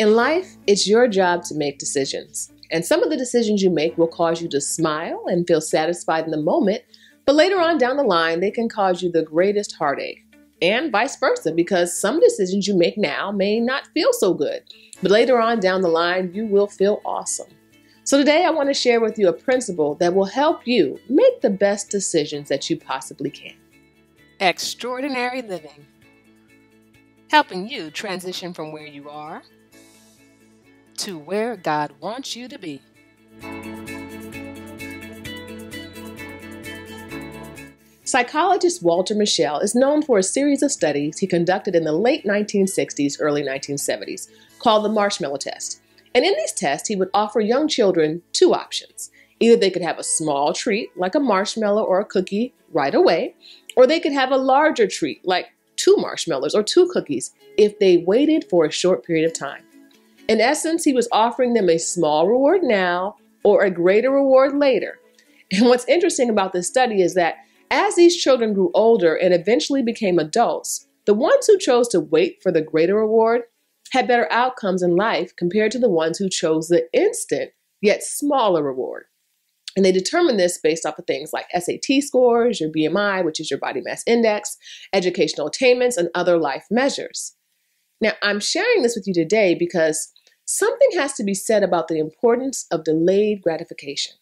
In life, it's your job to make decisions. And some of the decisions you make will cause you to smile and feel satisfied in the moment, but later on down the line, they can cause you the greatest heartache. And vice versa, because some decisions you make now may not feel so good, but later on down the line, you will feel awesome. So today I want to share with you a principle that will help you make the best decisions that you possibly can. Extraordinary living, helping you transition from where you are to where God wants you to be. Psychologist Walter Mischel is known for a series of studies he conducted in the late 1960s, early 1970s, called the Marshmallow Test. And in these tests, he would offer young children two options. Either they could have a small treat, like a marshmallow or a cookie, right away, or they could have a larger treat, like 2 marshmallows or 2 cookies, if they waited for a short period of time. In essence, he was offering them a small reward now or a greater reward later. And what's interesting about this study is that as these children grew older and eventually became adults, the ones who chose to wait for the greater reward had better outcomes in life compared to the ones who chose the instant yet smaller reward. And they determined this based off of things like SAT scores, your BMI, which is your body mass index, educational attainments, and other life measures. Now, I'm sharing this with you today because something has to be said about the importance of delayed gratification.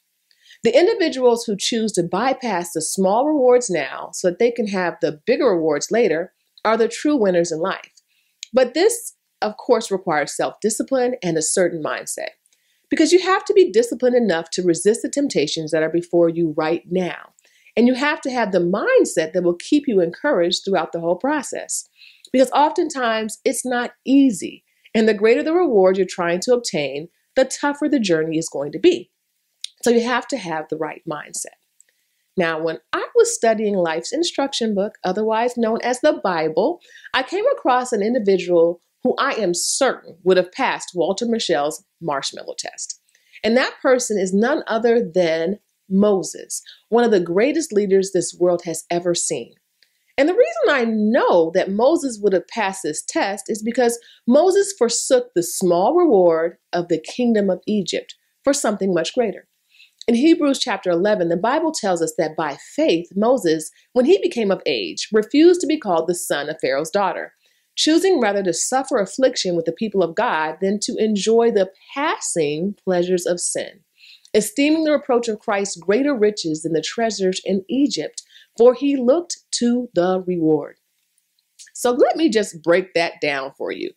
The individuals who choose to bypass the small rewards now so that they can have the bigger rewards later are the true winners in life. But this, of course, requires self-discipline and a certain mindset, because you have to be disciplined enough to resist the temptations that are before you right now. And you have to have the mindset that will keep you encouraged throughout the whole process. Because oftentimes it's not easy. And the greater the reward you're trying to obtain, the tougher the journey is going to be. So you have to have the right mindset. Now, when I was studying life's instruction book, otherwise known as the Bible, I came across an individual who I am certain would have passed Walter Mischel's Marshmallow Test. And that person is none other than Moses, one of the greatest leaders this world has ever seen. And the reason I know that Moses would have passed this test is because Moses forsook the small reward of the kingdom of Egypt for something much greater. In Hebrews chapter 11, the Bible tells us that by faith, Moses, when he became of age, refused to be called the son of Pharaoh's daughter, choosing rather to suffer affliction with the people of God than to enjoy the passing pleasures of sin, esteeming the reproach of Christ greater riches than the treasures in Egypt, for he looked to the reward. So let me just break that down for you.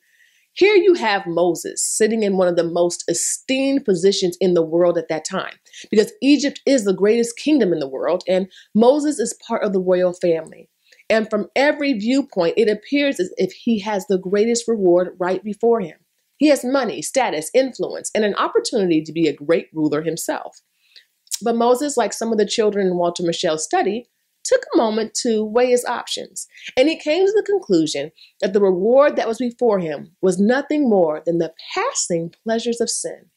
Here you have Moses sitting in one of the most esteemed positions in the world at that time, because Egypt is the greatest kingdom in the world, and Moses is part of the royal family. And from every viewpoint, it appears as if he has the greatest reward right before him. He has money, status, influence, and an opportunity to be a great ruler himself. But Moses, like some of the children in Walter Mischel's study, took a moment to weigh his options, and he came to the conclusion that the reward that was before him was nothing more than the passing pleasures of sin.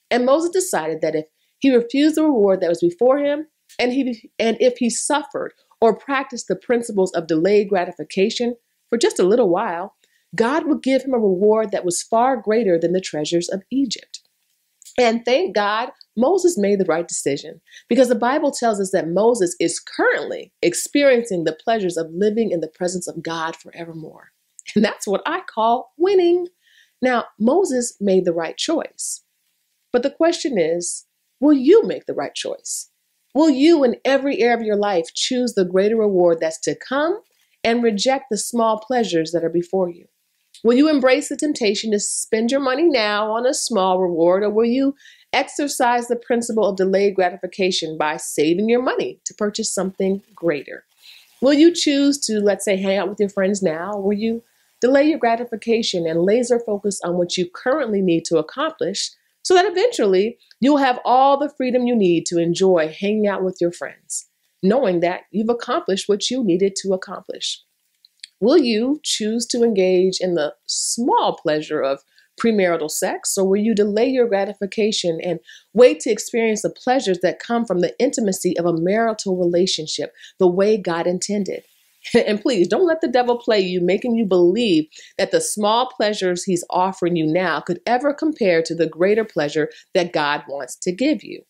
And Moses decided that if he refused the reward that was before him, and if he suffered or practiced the principles of delayed gratification for just a little while, God would give him a reward that was far greater than the treasures of Egypt. And thank God, Moses made the right decision, because the Bible tells us that Moses is currently experiencing the pleasures of living in the presence of God forevermore. And that's what I call winning. Now, Moses made the right choice. But the question is, will you make the right choice? Will you, in every area of your life, choose the greater reward that's to come and reject the small pleasures that are before you? Will you embrace the temptation to spend your money now on a small reward, or will you exercise the principle of delayed gratification by saving your money to purchase something greater? Will you choose to, let's say, hang out with your friends now, or will you delay your gratification and laser focus on what you currently need to accomplish so that eventually you'll have all the freedom you need to enjoy hanging out with your friends, knowing that you've accomplished what you needed to accomplish? Will you choose to engage in the small pleasure of premarital sex, or will you delay your gratification and wait to experience the pleasures that come from the intimacy of a marital relationship the way God intended? And please don't let the devil play you, making you believe that the small pleasures he's offering you now could ever compare to the greater pleasure that God wants to give you.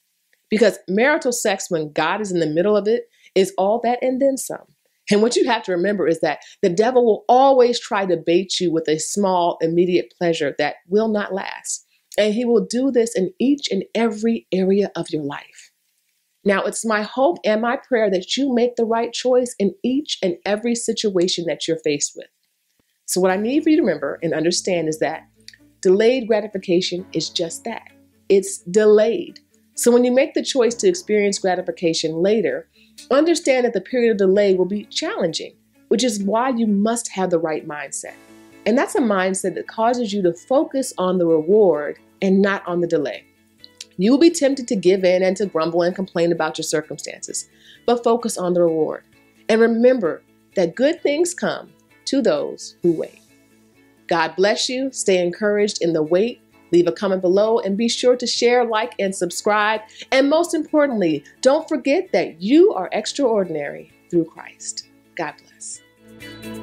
Because marital sex, when God is in the middle of it, is all that and then some. And what you have to remember is that the devil will always try to bait you with a small, immediate pleasure that will not last. And he will do this in each and every area of your life. Now, it's my hope and my prayer that you make the right choice in each and every situation that you're faced with. So what I need for you to remember and understand is that delayed gratification is just that. It's delayed. So when you make the choice to experience gratification later, understand that the period of delay will be challenging, which is why you must have the right mindset. And that's a mindset that causes you to focus on the reward and not on the delay. You will be tempted to give in and to grumble and complain about your circumstances, but focus on the reward. And remember that good things come to those who wait. God bless you. Stay encouraged in the wait. Leave a comment below and be sure to share, like, and subscribe. And most importantly, don't forget that you are extraordinary through Christ. God bless.